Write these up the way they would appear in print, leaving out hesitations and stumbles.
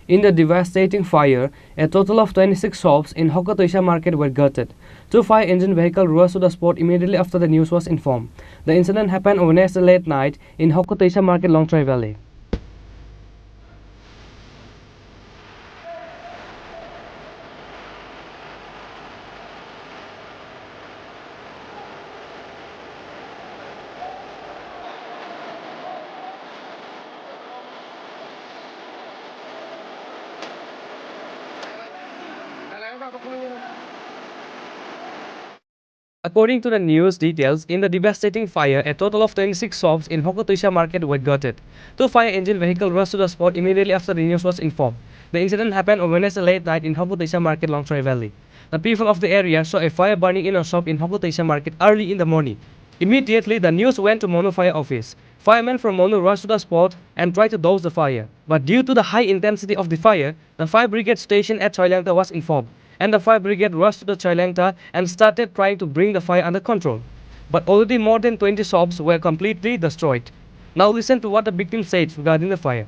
In the devastating fire, a total of 26 shops in Hokotoisha market were gutted. Two fire engine vehicles rushed to the spot immediately after the news was informed. The incident happened on Wednesday late night in Hokotoisha market, Langthrai Valley. According to the news details, in the devastating fire, a total of 26 shops in Hokotoisha market were gutted. Two fire engine vehicles rushed to the spot immediately after the news was informed. The incident happened on Wednesday late night in Hokotoisha market, Langthrai Valley. The people of the area saw a fire burning in a shop in Hokotoisha market early in the morning. Immediately, the news went to Mono Fire Office. Firemen from Mono rushed to the spot and tried to douse the fire. But due to the high intensity of the fire, the fire brigade station at Langthrai was informed, and the fire brigade rushed to the Langthrai and started trying to bring the fire under control. But already more than 20 shops were completely destroyed. Now listen to what the victim said regarding the fire.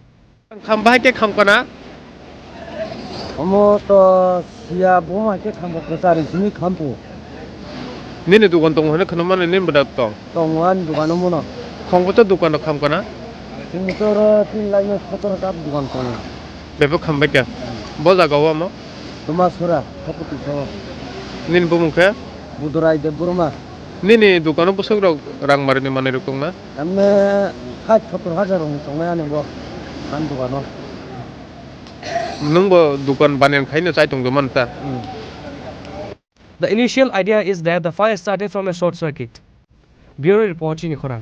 Nini dukan tong hana kana mana nin bedat tong. Tongan dukan mo na. Kong ko ta dukan kham kana. Motor tin lain motor tap dukan tong. Bebo kham ba kya. Boza gawa mo. Dhumachhara kaputi so. Nin bu mukha. Budurai de burma. Nini dukan busuk rang marini mana rukong na. Amme hat katur hajar ong tong na bo. Kan dukan no. Nung bo dukan banen khaina chai tong man ta. The initial idea is that the fire started from a short circuit. Bureau report, Chini, Khorang.